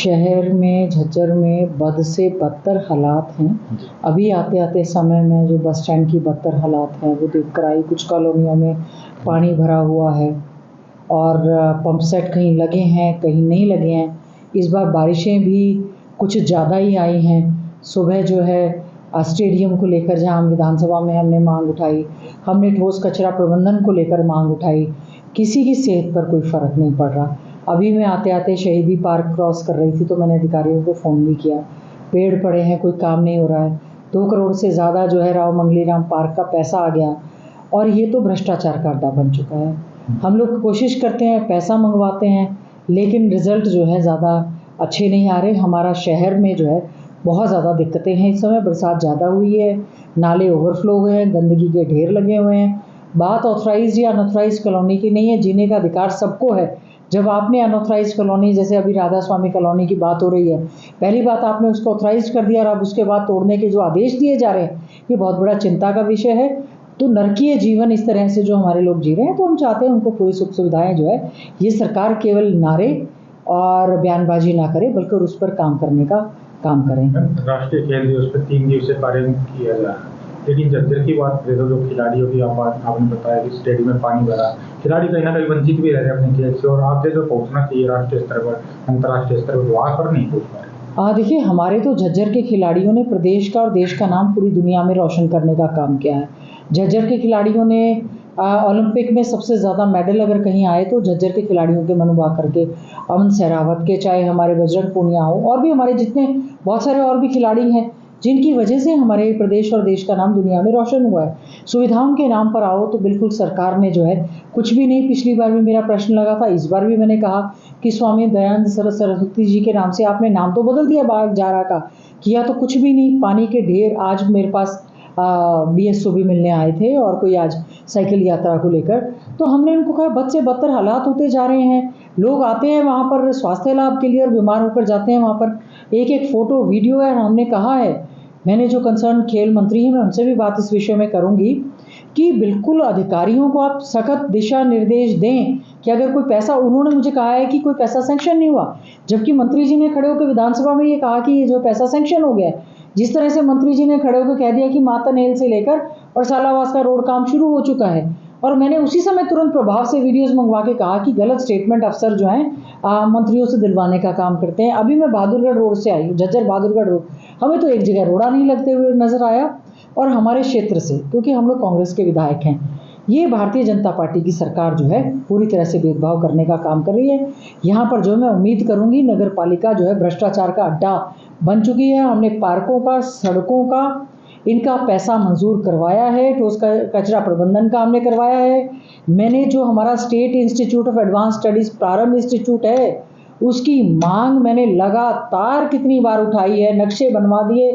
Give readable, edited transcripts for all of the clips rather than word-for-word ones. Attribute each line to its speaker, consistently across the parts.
Speaker 1: शहर में झज्जर में बद से बदतर हालात हैं। अभी आते आते समय में जो बस स्टैंड की बदतर हालात हैं वो देखकर आई। कुछ कॉलोनियों में पानी भरा हुआ है और पंप सेट कहीं लगे हैं कहीं नहीं लगे हैं। इस बार बारिशें भी कुछ ज़्यादा ही आई हैं। सुबह जो है स्टेडियम को लेकर जहां विधानसभा में हमने मांग उठाई, हमने ठोस कचरा प्रबंधन को लेकर मांग उठाई, किसी की सेहत पर कोई फ़र्क नहीं पड़ रहा। अभी मैं आते आते शहीदी पार्क क्रॉस कर रही थी तो मैंने अधिकारियों को फ़ोन भी किया। पेड़ पड़े हैं, कोई काम नहीं हो रहा है। 2 करोड़ से ज़्यादा जो है राव मंगलीराम पार्क का पैसा आ गया और ये तो भ्रष्टाचार का अड्डा बन चुका है। हम लोग कोशिश करते हैं, पैसा मंगवाते हैं, लेकिन रिज़ल्ट जो है ज़्यादा अच्छे नहीं आ रहे। हमारा शहर में जो है बहुत ज़्यादा दिक्कतें हैं। इस समय बरसात ज़्यादा हुई है, नाले ओवरफ्लो हुए हैं, गंदगी के ढेर लगे हुए हैं। बात ऑथराइज़ या अनऑथराइज़ कॉलोनी की नहीं है, जीने का अधिकार सबको है। जब आपने अनऑथराइज़ कॉलोनी, जैसे अभी राधा स्वामी कॉलोनी की बात हो रही है, पहली बात आपने उसको ऑथराइज़ कर दिया और अब उसके बाद तोड़ने के जो आदेश दिए जा रहे हैं, ये बहुत बड़ा चिंता का विषय है। तो नरकीय जीवन इस तरह से जो हमारे लोग जी रहे हैं, तो हम चाहते हैं उनको पूरी सुख सुविधाएं जो है, ये सरकार केवल नारे और बयानबाजी ना करे बल्कि उस पर काम करने का काम करें।
Speaker 2: राष्ट्रीय खेल दिवस पर 3 दिवसीय कार्य किया जा रहा है, लेकिन झज्जर की बात करें तो जो खिलाड़ियों की आपने बताया कि स्टेडियम में पानी भरा, खिलाड़ी कहीं ना कहीं वंचित भी रह रहे अपने खेल से और आगे जो पहुंचना चाहिए राष्ट्रीय स्तर पर, अंतर्राष्ट्रीय स्तर पर, वहाँ पर नहीं पहुंच पा रहे।
Speaker 1: देखिए, हमारे तो झज्जर के खिलाड़ियों ने प्रदेश का और देश का नाम पूरी दुनिया में रोशन करने का काम किया है। झज्जर के खिलाड़ियों ने ओलंपिक में सबसे ज़्यादा मेडल अगर कहीं आए तो झज्जर के खिलाड़ियों के, मनु भाकर के, अमन सहरावत के, चाहे हमारे बजरंग पूनिया हो और भी हमारे जितने बहुत सारे और भी खिलाड़ी हैं जिनकी वजह से हमारे प्रदेश और देश का नाम दुनिया में रोशन हुआ है। सुविधाओं के नाम पर आओ तो बिल्कुल सरकार ने जो है कुछ भी नहीं। पिछली बार भी मेरा प्रश्न लगा था, इस बार भी मैंने कहा कि स्वामी दयानंद सरस्वती जी के नाम से आपने नाम तो बदल दिया बाग जारा का, किया तो कुछ भी नहीं। पानी के ढेर, आज मेरे पास BSO भी मिलने आए थे और कोई आज साइकिल यात्रा को लेकर, तो हमने उनको कहा बद से बदतर हालात होते जा रहे हैं। लोग आते हैं वहाँ पर स्वास्थ्य लाभ के लिए और बीमार होकर जाते हैं। वहाँ पर एक एक फ़ोटो वीडियो है। हमने कहा है, मैंने जो कंसर्न खेल मंत्री हैं मैं उनसे भी बात इस विषय में करूंगी कि बिल्कुल अधिकारियों को आप सख्त दिशा निर्देश दें कि अगर कोई पैसा, उन्होंने मुझे कहा है कि कोई पैसा सैंक्शन नहीं हुआ, जबकि मंत्री जी ने खड़े होकर विधानसभा में ये कहा कि ये जो पैसा सैंक्शन हो गया है। जिस तरह से मंत्री जी ने खड़े होकर कह दिया कि माता नेल से लेकर और सालावास का रोड काम शुरू हो चुका है, और मैंने उसी समय तुरंत प्रभाव से वीडियोस मंगवा के कहा कि गलत स्टेटमेंट अफसर जो हैं मंत्रियों से दिलवाने का काम करते हैं। अभी मैं बहादुरगढ़ रोड से आई हूँ, झज्जर बहादुरगढ़ रोड, हमें तो एक जगह रोड़ा नहीं लगते हुए नजर आया। और हमारे क्षेत्र से, क्योंकि हम लोग कांग्रेस के विधायक हैं, ये भारतीय जनता पार्टी की सरकार जो है पूरी तरह से भेदभाव करने का काम कर रही है। यहाँ पर जो मैं उम्मीद करूँगी, नगर पालिका जो है भ्रष्टाचार का अड्डा बन चुकी है। हमने पार्कों का, सड़कों का, इनका पैसा मंजूर करवाया है, ठोस कचरा प्रबंधन का हमने करवाया है। मैंने जो हमारा state institute of advance studies प्रारंभ इंस्टीट्यूट है, उसकी मांग मैंने लगातार कितनी बार उठाई है, नक्शे बनवा दिए।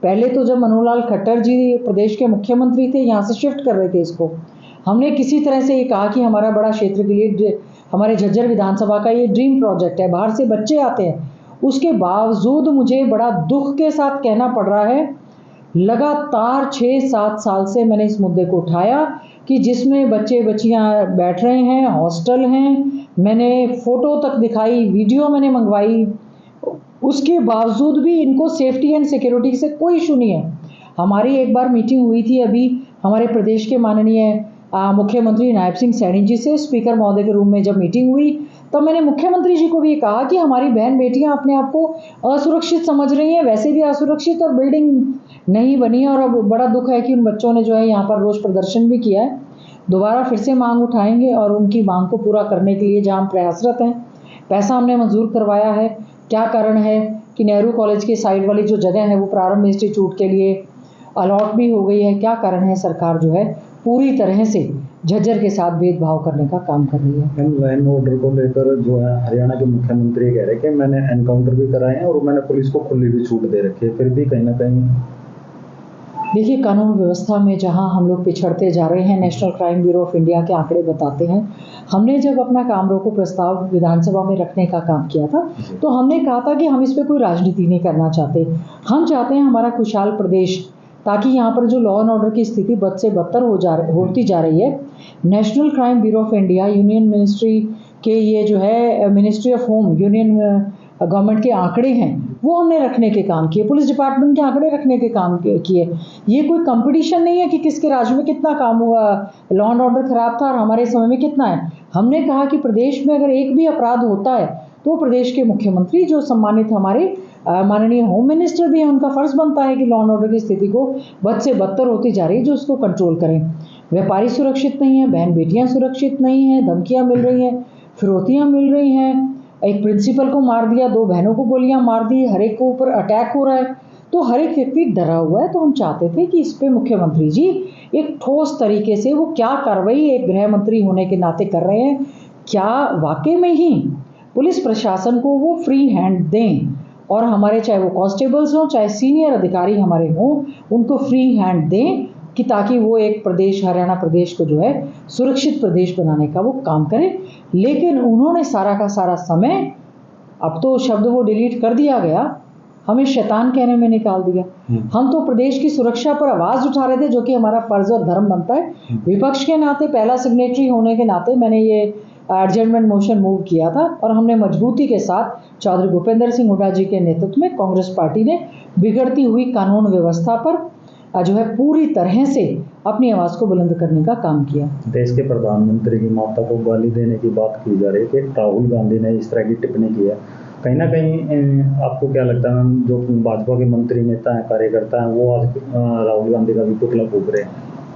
Speaker 1: पहले तो जब मनोहर लाल खट्टर जी प्रदेश के मुख्यमंत्री थे, यहाँ से शिफ्ट कर रहे थे इसको, हमने किसी तरह से ये कहा कि हमारा बड़ा क्षेत्र के लिए, हमारे झज्जर विधानसभा का ये ड्रीम प्रोजेक्ट है, बाहर से बच्चे आते हैं। उसके बावजूद मुझे बड़ा दुख के साथ कहना पड़ रहा है, लगातार 6-7 साल से मैंने इस मुद्दे को उठाया कि जिसमें बच्चे बच्चियां बैठ रहे हैं, हॉस्टल हैं, मैंने फ़ोटो तक दिखाई, वीडियो मैंने मंगवाई, उसके बावजूद भी इनको सेफ्टी एंड सिक्योरिटी से कोई इशू नहीं है। हमारी एक बार मीटिंग हुई थी अभी हमारे प्रदेश के माननीय मुख्यमंत्री नायब सिंह सैनी जी से, स्पीकर महोदय के रूम में जब मीटिंग हुई तो मैंने मुख्यमंत्री जी को भी कहा कि हमारी बहन बेटियां अपने आप को असुरक्षित समझ रही हैं, वैसे भी असुरक्षित, और बिल्डिंग नहीं बनी। और अब बड़ा दुख है कि उन बच्चों ने जो है यहाँ पर रोष प्रदर्शन भी किया है। दोबारा फिर से मांग उठाएंगे और उनकी मांग को पूरा करने के लिए जहाँ हम प्रयासरत हैं। पैसा हमने मंजूर करवाया है। क्या कारण है कि नेहरू कॉलेज के साइड वाली जो जगह है वो प्रारंभ इंस्टीट्यूट के लिए अलॉट भी हो गई है। क्या कारण है, सरकार जो है पूरी तरह से झज्जर के साथ भेदभाव करने का काम कर रही है।
Speaker 3: लैंड ऑर्डर को लेकर जो है हरियाणा के मुख्यमंत्री कह रहे हैं कि मैंने एनकाउंटर भी कराए हैं और मैंने पुलिस को खुली भी छूट दे रखी है, फिर भी कहीं ना कहीं
Speaker 1: देखिए, कानून व्यवस्था में जहां हम लोग पिछड़ते जा रहे हैं, national crime bureau of India के आंकड़े बताते हैं। हमने जब अपना काम रोको प्रस्ताव विधानसभा में रखने का काम किया था तो हमने कहा था कि हम इस पर कोई राजनीति नहीं करना चाहते। हम चाहते हैं हमारा खुशहाल प्रदेश, ताकि यहाँ पर जो लॉ एंड ऑर्डर की स्थिति बद से बदतर होती जा रही है। National crime bureau of India, union ministry के, ये जो है ministry of home, union government के आंकड़े हैं वो हमने रखने के काम किए, पुलिस डिपार्टमेंट के आंकड़े रखने के काम किए। ये कोई कंपटीशन नहीं है कि किसके राज्य में कितना काम हुआ, लॉ एंड ऑर्डर खराब था और हमारे समय में कितना है। हमने कहा कि प्रदेश में अगर एक भी अपराध होता है तो प्रदेश के मुख्यमंत्री जो सम्मानित हमारे माननीय होम मिनिस्टर भी हैं, उनका फर्ज बनता है कि लॉ एंड ऑर्डर की स्थिति को बद से बदतर होती जा रही है जो उसको कंट्रोल करें। व्यापारी सुरक्षित नहीं है, बहन बेटियां सुरक्षित नहीं है, धमकियां मिल रही हैं, फिरौतियां मिल रही हैं, एक प्रिंसिपल को मार दिया, 2 बहनों को गोलियां मार दी, हर एक के ऊपर अटैक हो रहा है, तो हर एक व्यक्ति डरा हुआ है। तो हम चाहते थे कि इस पे मुख्यमंत्री जी एक ठोस तरीके से वो क्या कार्रवाई एक गृह मंत्री होने के नाते कर रहे हैं, क्या वाकई में ही पुलिस प्रशासन को वो फ्री हैंड दें और हमारे चाहे वो कांस्टेबल्स हों चाहे सीनियर अधिकारी हमारे हों उनको फ्री हैंड दें कि ताकि वो एक प्रदेश हरियाणा प्रदेश को जो है सुरक्षित प्रदेश बनाने का वो काम करें। लेकिन उन्होंने सारा का सारा समय, अब तो शब्द वो डिलीट कर दिया गया, हमें शैतान कहने में निकाल दिया। हम तो प्रदेश की सुरक्षा पर आवाज़ उठा रहे थे जो कि हमारा फर्ज और धर्म बनता है। विपक्ष के नाते, पहला सिग्नेटरी होने के नाते मैंने ये एडजर्नमेंट मोशन मूव किया था और हमने मजबूती के साथ चौधरी भूपेंद्र सिंह हुड्डा जी के नेतृत्व में कांग्रेस पार्टी ने बिगड़ती हुई कानून व्यवस्था पर जो है पूरी तरह से अपनी आवाज़ को बुलंद करने का काम किया।
Speaker 3: देश के प्रधानमंत्री की माता को गाली देने की बात की जा रही है कि राहुल गांधी ने इस तरह की टिप्पणी की है। कहीं ना कहीं आपको क्या लगता है मैम, जो भाजपा के मंत्री नेता हैं, कार्यकर्ता हैं, वो आज राहुल गांधी का भी पुतला फूंक रहे हैं?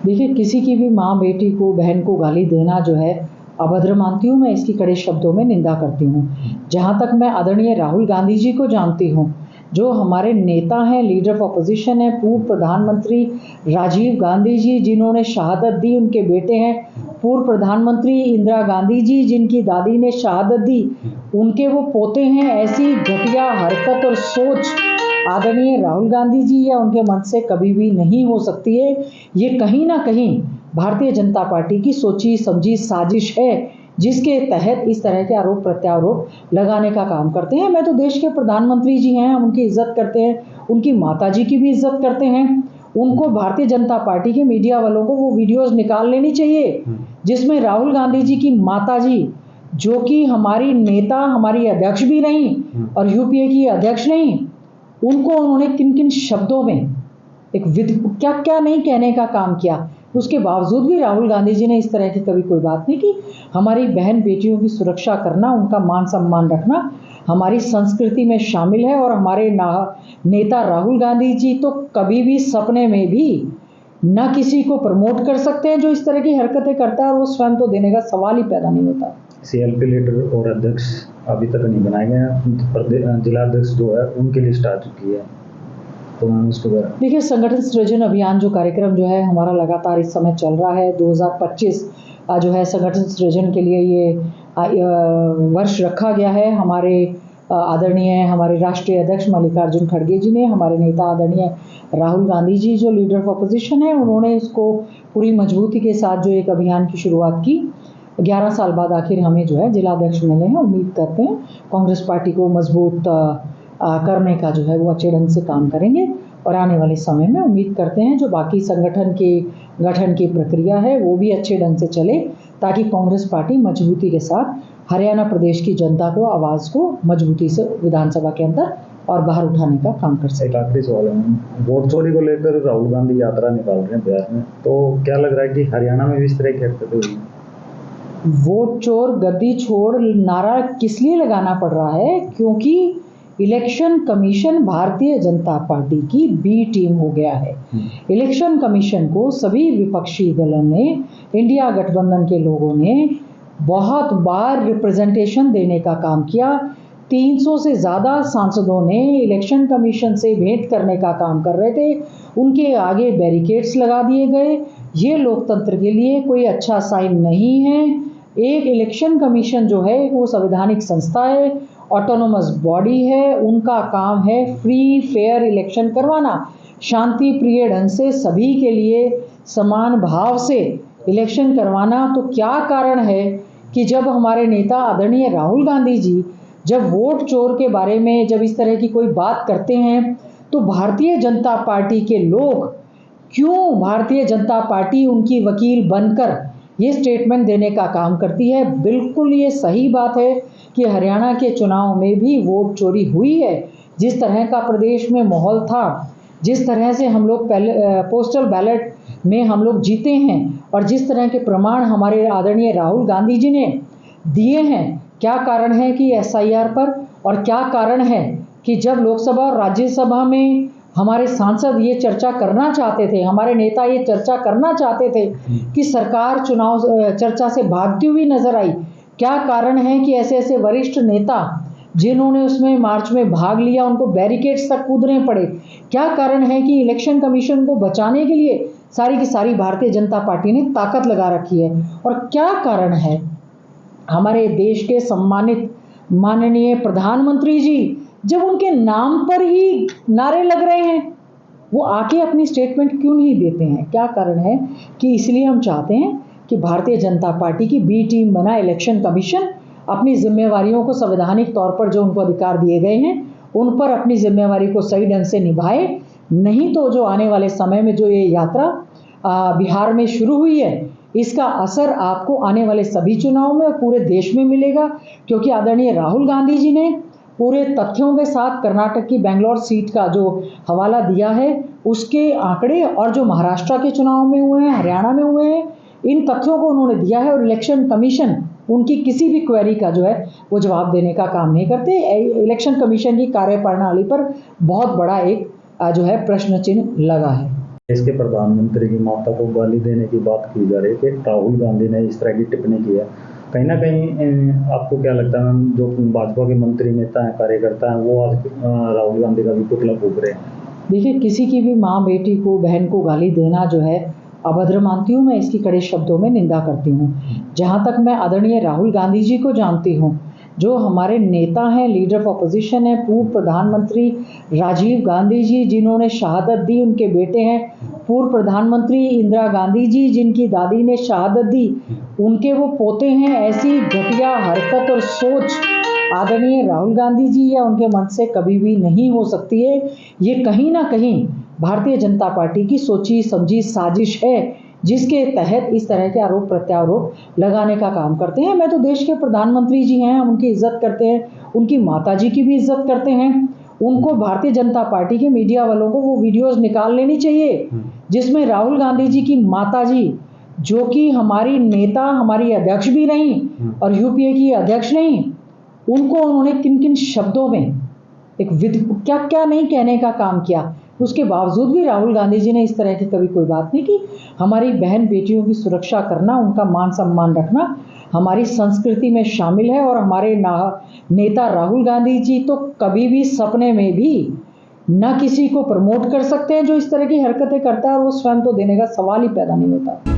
Speaker 1: देखिए, किसी की भी माँ बेटी को, बहन को गाली देना जो है अभद्र मानती हूँ, मैं इसकी कड़े शब्दों में निंदा करती हूँ। जहाँ तक मैं आदरणीय राहुल गांधी जी को जानती हूँ, जो हमारे नेता हैं, लीडर ऑफ अपोजिशन है, पूर्व प्रधानमंत्री राजीव गांधी जी जिन्होंने शहादत दी, उनके बेटे हैं पूर्व प्रधानमंत्री इंदिरा गांधी जी जिनकी दादी ने शहादत दी, उनके वो पोते हैं। ऐसी घटिया हरकत और सोच आदरणीय राहुल गांधी जी या उनके मन से कभी भी नहीं हो सकती है। ये कहीं ना कहीं भारतीय जनता पार्टी की सोची समझी साजिश है जिसके तहत इस तरह के आरोप प्रत्यारोप लगाने का काम करते हैं। मैं तो देश के प्रधानमंत्री जी हैं, हम उनकी इज्जत करते हैं, उनकी माता जी की भी इज्जत करते हैं। उनको भारतीय जनता पार्टी के मीडिया वालों को वो वीडियोस निकाल लेनी चाहिए जिसमें राहुल गांधी जी की माता जी, जो कि हमारी नेता, हमारी अध्यक्ष भी नहीं और यूपीए की अध्यक्ष नहीं, उनको उन्होंने किन किन शब्दों में एक क्या क्या नहीं कहने का काम किया। उसके बावजूद भी राहुल गांधी जी ने इस तरह की कभी कोई बात नहीं की। हमारी बहन बेटियों की सुरक्षा करना, उनका मान सम्मान रखना हमारी संस्कृति में शामिल है और हमारे नेता राहुल गांधी जी तो कभी भी सपने में भी न किसी को प्रमोट कर सकते हैं जो इस तरह की हरकतें करता है, और वो स्वयं तो देने का सवाल ही पैदा नहीं होता।
Speaker 3: CLP लीडर और अध्यक्ष अभी तक नहीं बनाए गए हैं, जिला अध्यक्ष जो है उनकी लिस्ट आ चुकी है, तो मैं उसको
Speaker 1: देखिए, संगठन सृजन अभियान जो कार्यक्रम जो है हमारा लगातार इस समय चल रहा है। 2025 जो है संगठन सृजन के लिए ये वर्ष रखा गया है। हमारे आदरणीय हमारे राष्ट्रीय अध्यक्ष मल्लिकार्जुन खड़गे जी ने, हमारे नेता आदरणीय राहुल गांधी जी जो लीडर ऑफ अपोजिशन है, उन्होंने इसको पूरी मजबूती के साथ जो एक अभियान की शुरुआत की। 11 साल बाद आखिर हमें जो है जिला अध्यक्ष मिले हैं। उम्मीद करते हैं कांग्रेस पार्टी को मजबूत करने का जो है वो अच्छे ढंग से काम करेंगे और आने वाले समय में उम्मीद करते हैं जो बाकी संगठन के गठन की प्रक्रिया है वो भी अच्छे ढंग से चले, ताकि कांग्रेस पार्टी मजबूती के साथ हरियाणा प्रदेश की जनता को, आवाज़ को मजबूती से विधानसभा के अंदर और बाहर उठाने का काम कर सके।
Speaker 3: एक आखिरी सवाल है, वोट चोरी को लेकर राहुल गांधी यात्रा निकाल रहे हैं बिहार में, तो क्या लग रहा है कि हरियाणा में भी इस तरह की हरकतें हुई?
Speaker 1: वोट चोर गद्दी छोड़ नारा किस लिए लगाना पड़ रहा है? क्योंकि election commission Bharatiya Janata party की बी टीम हो गया है। इलेक्शन कमीशन को सभी विपक्षी दलों ने, इंडिया गठबंधन के लोगों ने बहुत बार रिप्रेजेंटेशन देने का काम किया। 300 से ज़्यादा सांसदों ने इलेक्शन कमीशन से भेंट करने का काम कर रहे थे, उनके आगे बैरिकेड्स लगा दिए गए। ये लोकतंत्र के लिए कोई अच्छा साइन नहीं है। एक इलेक्शन कमीशन जो है वो संवैधानिक संस्था है, ऑटोनोमस बॉडी है, उनका काम है फ्री फेयर इलेक्शन करवाना, शांति प्रिय ढंग से सभी के लिए समान भाव से इलेक्शन करवाना। तो क्या कारण है कि जब हमारे नेता आदरणीय राहुल गांधी जी जब वोट चोर के बारे में जब इस तरह की कोई बात करते हैं, तो भारतीय जनता पार्टी के लोग क्यों, भारतीय जनता पार्टी उनकी वकील बनकर ये स्टेटमेंट देने का काम करती है। बिल्कुल ये सही बात है कि हरियाणा के चुनाव में भी वोट चोरी हुई है। जिस तरह का प्रदेश में माहौल था, जिस तरह से हम लोग पहले पोस्टल बैलेट में हम लोग जीते हैं और जिस तरह के प्रमाण हमारे आदरणीय राहुल गांधी जी ने दिए हैं, क्या कारण है कि SIR पर, और क्या कारण है कि जब लोकसभा और राज्यसभा में हमारे सांसद ये चर्चा करना चाहते थे, हमारे नेता ये चर्चा करना चाहते थे कि सरकार चुनाव चर्चा से भागती हुई नजर आई। क्या कारण है कि ऐसे ऐसे वरिष्ठ नेता जिन्होंने उसमें मार्च में भाग लिया उनको बैरिकेड्स तक कूदने पड़े? क्या कारण है कि इलेक्शन कमीशन को बचाने के लिए सारी की सारी भारतीय जनता पार्टी ने ताकत लगा रखी है? और क्या कारण है हमारे देश के सम्मानित माननीय प्रधानमंत्री जी, जब उनके नाम पर ही नारे लग रहे हैं, वो आके अपनी स्टेटमेंट क्यों नहीं देते हैं? क्या कारण है कि इसलिए हम चाहते हैं कि भारतीय जनता पार्टी की B टीम बना इलेक्शन कमीशन अपनी जिम्मेवारियों को संवैधानिक तौर पर जो उनको अधिकार दिए गए हैं उन पर अपनी जिम्मेवारी को सही ढंग से निभाए। नहीं तो जो आने वाले समय में जो ये यात्रा बिहार में शुरू हुई है, इसका असर आपको आने वाले सभी चुनाव में और पूरे देश में मिलेगा, क्योंकि आदरणीय राहुल गांधी जी ने पूरे तथ्यों के साथ कर्नाटक की बेंगलोर सीट का जो हवाला दिया है, उसके आंकड़े और जो महाराष्ट्र के चुनाव में हुए हैं, हरियाणा में हुए हैं, इन तथ्यों को उन्होंने दिया है। और इलेक्शन कमीशन उनकी किसी भी क्वेरी का जो है वो जवाब देने का काम नहीं करते। इलेक्शन कमीशन की कार्यप्रणाली पर बहुत बड़ा एक जो है प्रश्न चिन्ह लगा है।
Speaker 3: देश के प्रधानमंत्री की माता को गाली देने की बात की जा रही है कि राहुल गांधी ने इस तरह की टिप्पणी की है। कहीं ना कहीं आपको क्या लगता है, जो भाजपा के मंत्री नेता हैं, कार्यकर्ता हैं, वो आज राहुल गांधी का भी पुतला फूंक रहे हैं?
Speaker 1: देखिए, किसी की भी माँ बेटी को, बहन को गाली देना जो है अभद्र मानती हूँ, मैं इसकी कड़े शब्दों में निंदा करती हूँ। जहाँ तक मैं आदरणीय राहुल गांधी जी को जानती हूँ, जो हमारे नेता हैं, लीडर ऑफ अपोजिशन है, पूर्व प्रधानमंत्री राजीव गांधी जी जिन्होंने शहादत दी, उनके बेटे हैं पूर्व प्रधानमंत्री इंदिरा गांधी जी जिनकी दादी ने शहादत दी, उनके वो पोते हैं। ऐसी घटिया हरकत और सोच आदरणीय राहुल गांधी जी या उनके मन से कभी भी नहीं हो सकती है। ये कहीं ना कहीं भारतीय जनता पार्टी की सोची समझी साजिश है, जिसके तहत इस तरह के आरोप प्रत्यारोप लगाने का काम करते हैं। मैं तो देश के प्रधानमंत्री जी हैं, हम उनकी इज्जत करते हैं, उनकी माता जी की भी इज्जत करते हैं। उनको भारतीय जनता पार्टी के मीडिया वालों को वो वीडियोस निकाल लेनी चाहिए जिसमें राहुल गांधी जी की माता जी, जो कि हमारी नेता, हमारी अध्यक्ष भी रही और UPA की अध्यक्ष नहीं, उनको उन्होंने किन किन शब्दों में एक क्या क्या नहीं कहने का काम किया। उसके बावजूद भी राहुल गांधी जी ने इस तरह की कभी कोई बात नहीं की। हमारी बहन बेटियों की सुरक्षा करना, उनका मान सम्मान रखना हमारी संस्कृति में शामिल है। और हमारे नेता राहुल गांधी जी तो कभी भी सपने में भी न किसी को प्रमोट कर सकते हैं जो इस तरह की हरकतें करता है, और वो स्वयं तो देने का सवाल ही पैदा नहीं होता।